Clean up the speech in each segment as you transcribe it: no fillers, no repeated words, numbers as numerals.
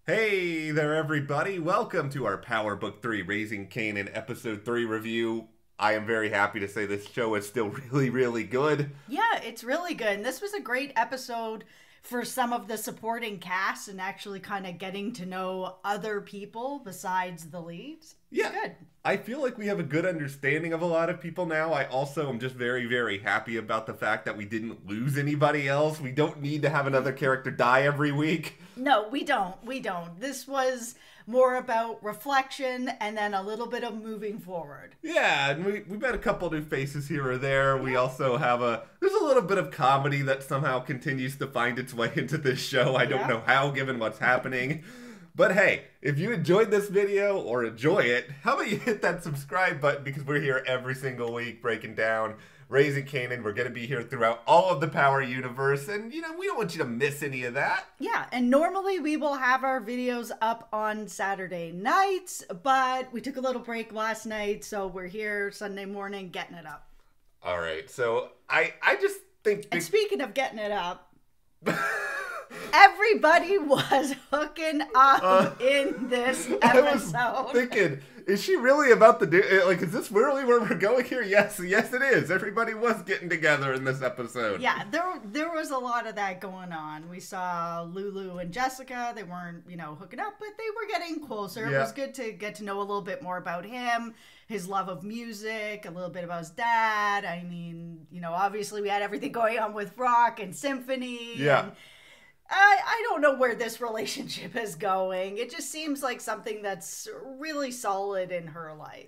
Hey there, everybody. Welcome to our Power Book 3 Raising Kanan Episode 3 review. I am very happy to say this show is still really good. Yeah, it's really good. And this was a great episode for some of the supporting cast and actually kind of getting to know other people besides the leads. It's Yeah, good. I feel like we have a good understanding of a lot of people now. I also am just very happy about the fact that we didn't lose anybody else. We don't need to have another character die every week. No, we don't. We don't. This was more about reflection and then a little bit of moving forward. Yeah, and we met a couple new faces here or there. We also have there's a little bit of comedy that somehow continues to find its way into this show. I don't Yeah. know how, given what's happening. But hey, if you enjoyed this video or enjoy it, how about you hit that subscribe button, because we're here every single week breaking down Raising Kanan. We're going to be here throughout all of the Power universe, and we don't want you to miss any of that. Yeah, and normally we will have our videos up on Saturday nights, but we took a little break last night, so we're here Sunday morning getting it up. All right, so I just think... And speaking of getting it up, everybody was hooking up in this episode. I was thinking, is she really about to do, like, is this really where we're going here? Yes, it is. Everybody was getting together in this episode. Yeah, there was a lot of that going on. We saw Lulu and Jessica. They weren't, hooking up, but they were getting closer. Yeah. It was good to get to know a little bit more about him, his love of music, a little bit about his dad. I mean, obviously we had everything going on with Raq and Symphony. Yeah. And I don't know where this relationship is going. It just seems like something that's really solid in her life.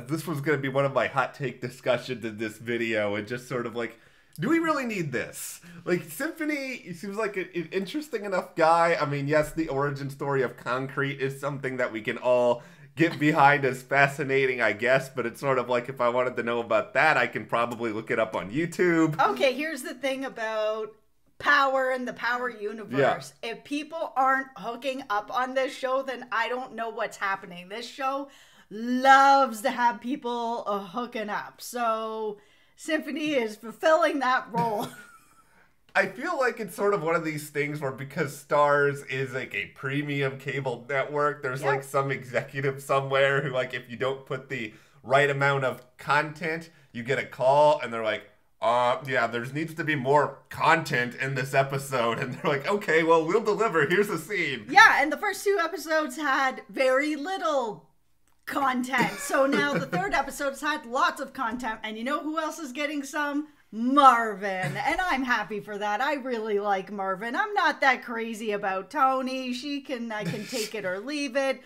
This was going to be one of my hot take discussions in this video, and just sort of like, do we really need this? Like, Symphony, he seems like an interesting enough guy. I mean, yes, the origin story of Concrete is something that we can all get behind as fascinating, I guess, but it's sort of like, if I wanted to know about that, I can probably look it up on YouTube. Okay, here's the thing about Power and the Power universe. Yeah. If people aren't hooking up on this show, then I don't know what's happening. This show loves to have people hooking up. So Symphony is fulfilling that role. I feel like it's sort of one of these things where, because Starz is like a premium cable network, there's like some executive somewhere who, like, if you don't put the right amount of content, you get a call and they're like, yeah, there needs to be more content in this episode. And they're like, okay, well, we'll deliver. Here's a scene. Yeah, and the first two episodes had very little content. So now the third episode's had lots of content. And you know who else is getting some? Marvin. And I'm happy for that. I really like Marvin. I'm not that crazy about Tony. I can take it or leave it.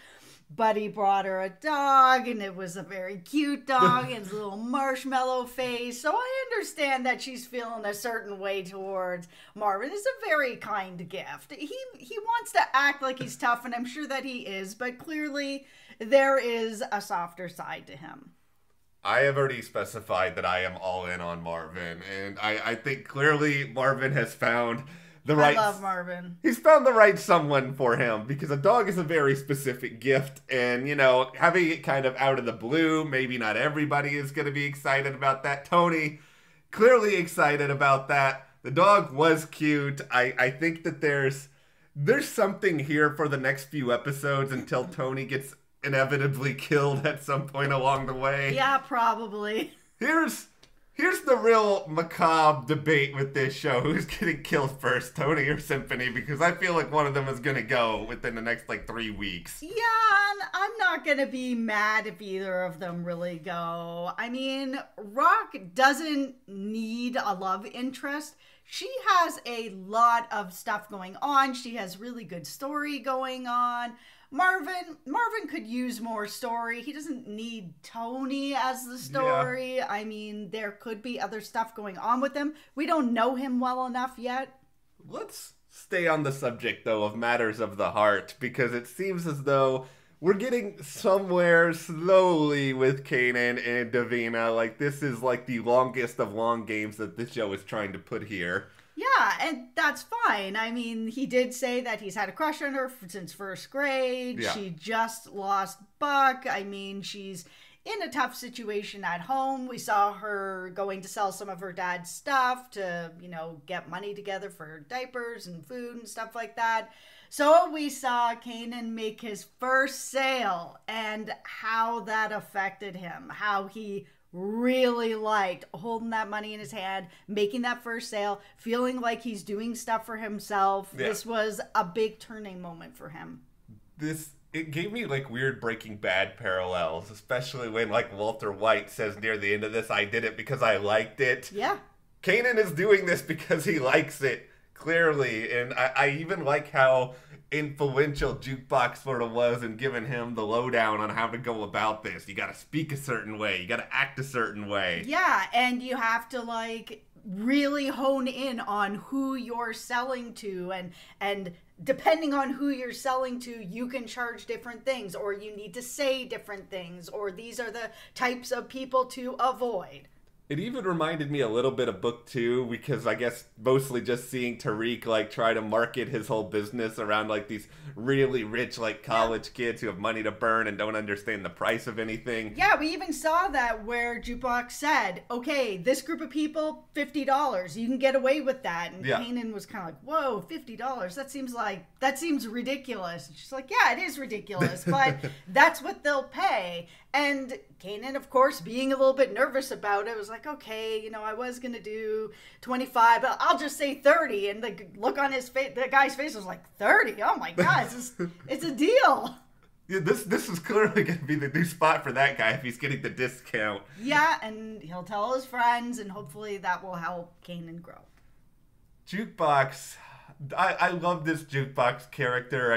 Buddy brought her a dog, and it was a very cute dog, and his little marshmallow face. So I understand that she's feeling a certain way towards Marvin. It's a very kind gift. He wants to act like he's tough, and I'm sure that he is, but clearly there is a softer side to him. I have already specified that I am all in on Marvin, and I think clearly Marvin has found the right... I love Marvin. He's found the right someone for him, because a dog is a very specific gift, and, having it kind of out of the blue, maybe not everybody is going to be excited about that. Tony, clearly excited about that. The dog was cute. I think that there's something here for the next few episodes until Tony gets inevitably killed at some point along the way. Yeah, probably. Here's the real macabre debate with this show. Who's getting killed first, Tony or Symphony? Because I feel like one of them is going to go within the next, 3 weeks. Yeah, and I'm not going to be mad if either of them really go. I mean, Raq doesn't need a love interest. She has a lot of stuff going on. She has really good story going on. Marvin could use more story. He doesn't need Tony as the story. Yeah. I mean, there could be other stuff going on with him. We don't know him well enough yet. Let's stay on the subject, though, of matters of the heart, because it seems as though we're getting somewhere slowly with Kanan and Davina. Like, this is like the longest of long games that this show is trying to put here. Yeah, and that's fine. I mean, he did say that he's had a crush on her since first grade. Yeah. She just lost Buck. I mean, she's in a tough situation at home. We saw her going to sell some of her dad's stuff to, get money together for diapers and food and stuff like that. So we saw Kanan make his first sale and how that affected him, how he really liked holding that money in his hand, making that first sale, feeling like he's doing stuff for himself. Yeah. This was a big turning moment for him. It gave me like weird Breaking Bad parallels, especially when like Walter White says near the end of this, I did it because I liked it. Yeah. Kanan is doing this because he likes it, clearly. And I even like how influential Jukebox sort of was in giving him the lowdown on how to go about this. You got to speak a certain way. You got to act a certain way. Yeah, and you have to like really hone in on who you're selling to, and depending on who you're selling to, you can charge different things, or you need to say different things, or these are the types of people to avoid. It even reminded me a little bit of book 2, because I guess mostly just seeing Tariq like try to market his whole business around like these really rich like college kids who have money to burn and don't understand the price of anything. Yeah, we even saw that where Jukebox said, okay, this group of people, $50, you can get away with that. And Kanan was kind of like, whoa, $50, that seems ridiculous. And she's like, yeah, it is ridiculous, but that's what they'll pay. And Kanan, of course, being a little bit nervous about it, was like, okay, I was going to do 25, but I'll just say 30. And the look on his face, the guy's face was like, 30? Oh my God, it's a deal. Yeah, this is clearly going to be the new spot for that guy if he's getting the discount. Yeah, and he'll tell his friends, and hopefully that will help Kanan grow. Jukebox. I love this Jukebox character.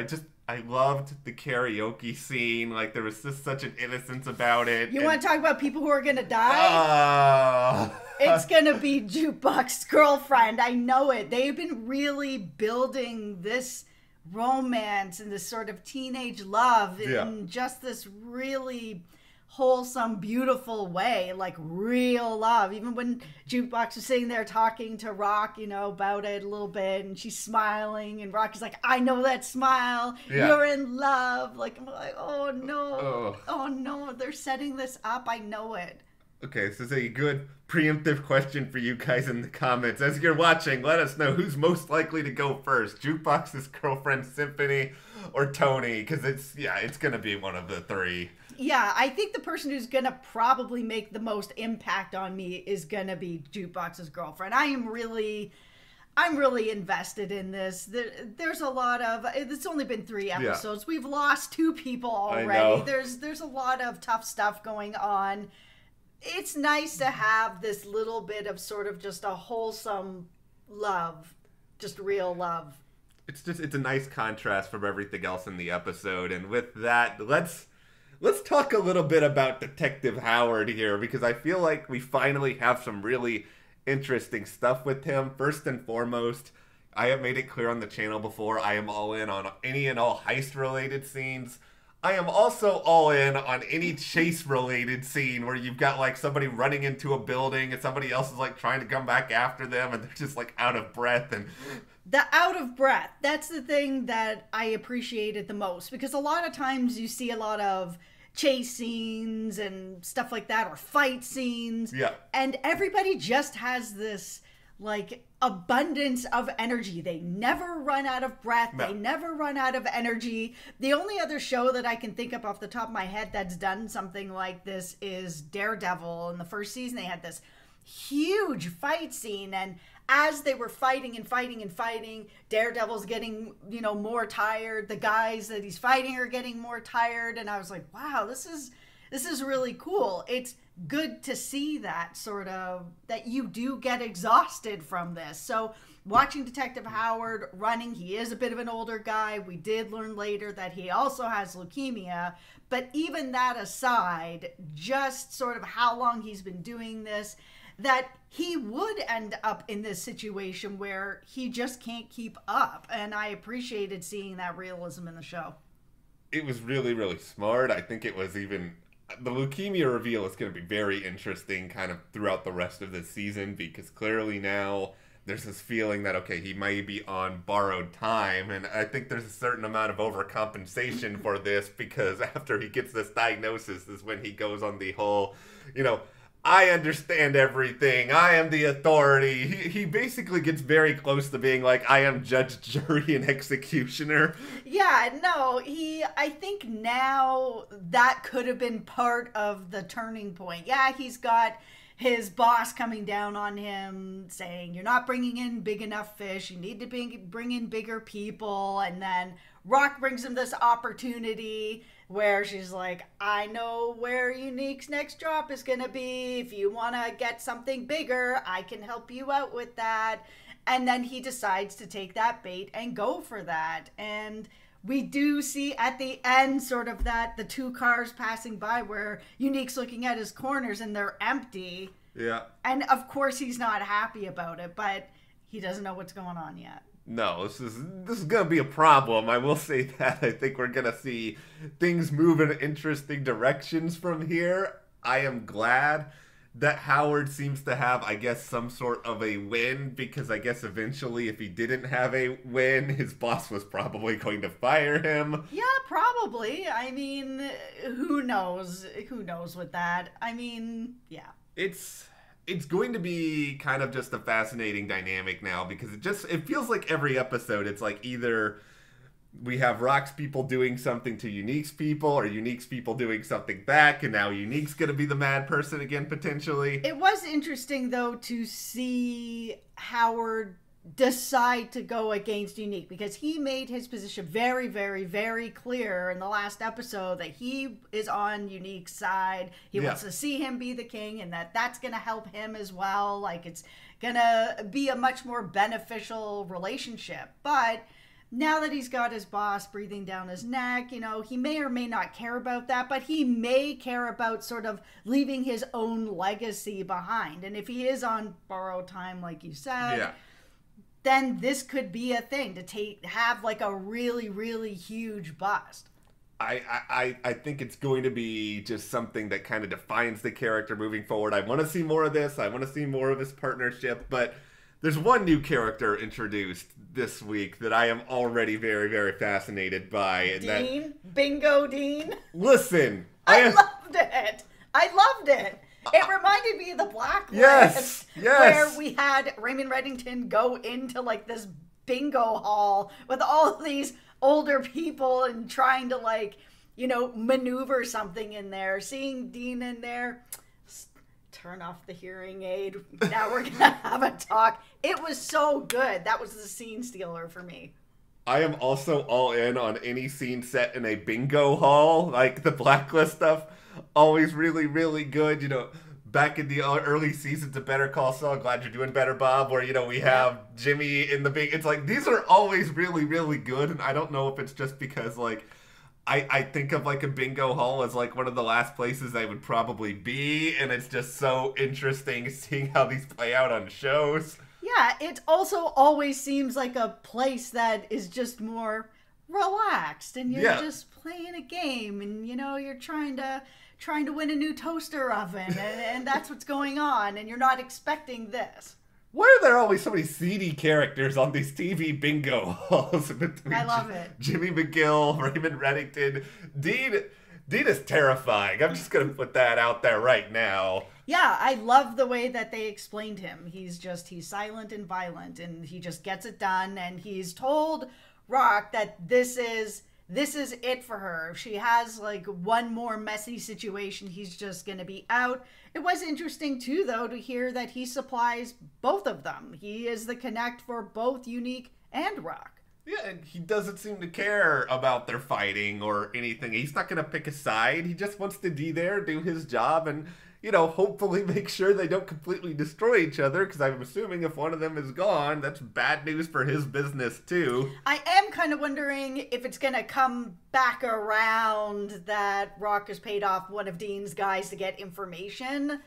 I loved the karaoke scene. Like, there was just such an innocence about it. You want to talk about people who are going to die? It's going to be Jukebox's girlfriend. I know it. They've been really building this romance and this sort of teenage love in just this really wholesome, beautiful way, like real love. Even when Jukebox was sitting there talking to Raq, about it a little bit, and she's smiling, and Raq is like, I know that smile. Yeah. You're in love. Like, I'm like, oh no, they're setting this up. I know it. Okay, so this is a good preemptive question for you guys in the comments. As you're watching, let us know who's most likely to go first. Jukebox's girlfriend, Symphony, or Tony? Because it's going to be one of the three. Yeah, I think the person who's going to probably make the most impact on me is going to be Jukebox's girlfriend. I'm really invested in this. There's a lot of, it's only been 3 episodes. Yeah. We've lost 2 people already. There's a lot of tough stuff going on. It's nice to have this little bit of sort of just a wholesome love, just real love. It's a nice contrast from everything else in the episode. And with that, let's talk a little bit about Detective Howard here, because I feel like we finally have some really interesting stuff with him. First and foremost, I have made it clear on the channel before, I am all in on any and all heist-related scenes. I am also all in on any chase-related scene where you've got like somebody running into a building and somebody else is like trying to come back after them and they're just like out of breath. And the out of breath, that's the thing that I appreciated the most, because a lot of times you see a lot of chase scenes and stuff like that, or fight scenes. Yeah. And everybody just has this like abundance of energy. They never run out of breath. No. They never run out of energy. The only other show that I can think of off the top of my head that's done something like this is Daredevil. In the first season, they had this huge fight scene, and as they were fighting and fighting and fighting, Daredevil's getting, more tired. The guys that he's fighting are getting more tired. And I was like, wow, this is really cool. It's good to see that sort of, that you do get exhausted from this. So watching Detective Howard running, he is a bit of an older guy. We did learn later that he also has leukemia. But even that aside, just sort of how long he's been doing this, that he would end up in this situation where he just can't keep up. And I appreciated seeing that realism in the show. It was really, really smart. I think it was even, the leukemia reveal is going to be very interesting kind of throughout the rest of the season, because clearly now there's this feeling that, okay, he might be on borrowed time. And I think there's a certain amount of overcompensation for this, because after he gets this diagnosis is when he goes on the whole, I understand everything. I am the authority. He basically gets very close to being like, I am judge, jury, and executioner. Yeah, no, I think now that could have been part of the turning point. Yeah, he's got his boss coming down on him saying, you're not bringing in big enough fish. You need to bring in bigger people. And then Raq brings him this opportunity where she's like, I know where Unique's next drop is going to be. If you want to get something bigger, I can help you out with that. And then he decides to take that bait and go for that. And we do see at the end sort of that the two cars passing by where Unique's looking at his corners and they're empty. Yeah. And of course he's not happy about it, but he doesn't know what's going on yet. No, this is gonna be a problem. I will say that. I think we're gonna see things move in interesting directions from here. I am glad that Howard seems to have, I guess, some sort of a win, because I guess eventually if he didn't have a win, his boss was probably going to fire him. Yeah, probably. I mean, who knows? Who knows with that? I mean, yeah. It's going to be kind of just a fascinating dynamic now, because it feels like every episode it's like either we have Raq's people doing something to Unique's people, or Unique's people doing something back, and now Unique's going to be the mad person again, potentially. It was interesting, though, to see Howard decide to go against Unique, because he made his position very, very, very clear in the last episode that he is on Unique's side. He wants to see him be the king, and that's going to help him as well. Like, it's going to be a much more beneficial relationship. But now that he's got his boss breathing down his neck, you know, he may or may not care about that, but he may care about sort of leaving his own legacy behind. And if he is on borrowed time, like you said, then this could be a thing to have like a really, really huge bust. I think it's going to be just something that kind of defines the character moving forward. I want to see more of this. I want to see more of his partnership, but there's one new character introduced this week that I am already very, very fascinated by. And Dean? Bingo Dean? Listen. I loved it. I loved it. It reminded me of the Blacklist. Yes. Where we had Raymond Reddington go into like this bingo hall with all of these older people and trying to like, you know, maneuver something in there. Seeing Dean in there, turn off the hearing aid. Now we're going to have a talk. It was so good. That was the scene stealer for me. I am also all in on any scene set in a bingo hall, like the Blacklist stuff. Always really, really good. You know, back in the early seasons of Better Call Saul, glad you're doing better, Bob, where, you know, we have Jimmy in the big... It's like, these are always really, really good, and I don't know if it's just because, like, I think of, like, a bingo hall as, like, one of the last places I would probably be, and it's just so interesting seeing how these play out on shows. Yeah, it also always seems like a place that is just more relaxed, and you're just playing a game, and, you know, you're trying to win a new toaster oven, and that's what's going on, and you're not expecting this. Why are there always so many seedy characters on these TV bingo halls? I love it. Jimmy McGill, Raymond Reddington, Dean is terrifying. I'm just going to put that out there right now. Yeah, I love the way that they explained him. He's silent and violent, and he just gets it done, and he's told Raq that this is it for her. If she has like one more messy situation, he's just going to be out. It was interesting too, though, to hear that he supplies both of them. He is the connect for both Unique and Raq. Yeah, and he doesn't seem to care about their fighting or anything. He's not going to pick a side. He just wants to be there, do his job, and, you know, hopefully make sure they don't completely destroy each other, because I'm assuming if one of them is gone, that's bad news for his business, too. I am kind of wondering if it's going to come back around that Raq has paid off one of Dean's guys to get information,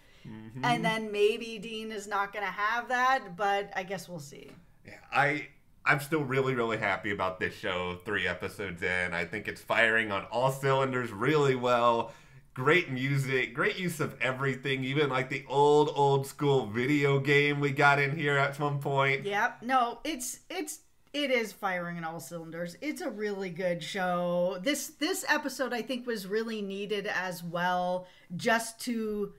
and then maybe Dean is not going to have that, but I guess we'll see. Yeah, I'm still really, really happy about this show 3 episodes in. I think it's firing on all cylinders really well. Great music, great use of everything, even like the old school video game we got in here at one point. Yep. No, it is firing on all cylinders. It's a really good show. This episode I think was really needed as well, just to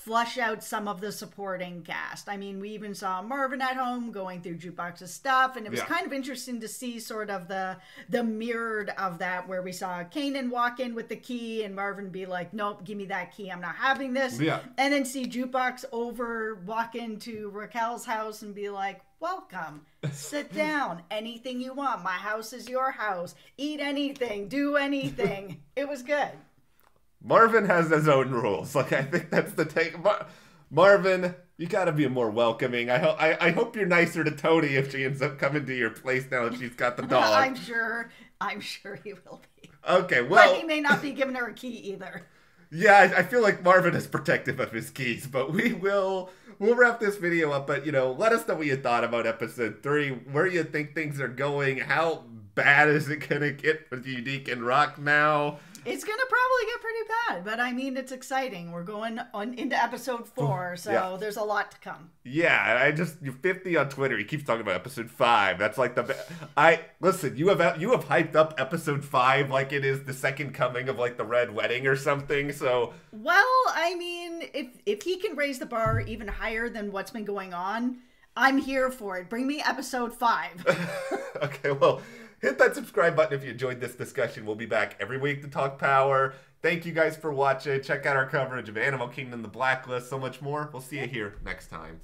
flush out some of the supporting cast. I mean, we even saw Marvin at home going through Jukebox's stuff, and it was kind of interesting to see sort of the mirrored of that, where we saw Kanan walk in with the key and Marvin be like, nope, give me that key, I'm not having this. Yeah. And then see Jukebox walk into Raquel's house and be like, welcome, sit down, anything you want, my house is your house, eat anything, do anything. It was good. Marvin has his own rules. Like, I think that's the take. Marvin, you gotta be more welcoming. I hope you're nicer to Tony if she ends up coming to your place now that she's got the dog. I'm sure he will be. Okay, well, but he may not be giving her a key either. Yeah, I feel like Marvin is protective of his keys, but we'll wrap this video up. But, let us know what you thought about episode 3, where you think things are going, how bad is it going to get with Unique and Raq now? It's going to probably get pretty bad, but I mean, it's exciting. We're going into episode 4, so there's a lot to come. Yeah, you're 50 on Twitter. He keeps talking about episode 5. That's like listen, you have hyped up episode 5 like it is the second coming of like the Red Wedding or something. So, well, I mean, if he can raise the bar even higher than what's been going on, I'm here for it. Bring me episode 5. Okay, well, hit that subscribe button if you enjoyed this discussion. We'll be back every week to talk power. Thank you guys for watching. Check out our coverage of Animal Kingdom, The Blacklist, so much more. We'll see you here next time.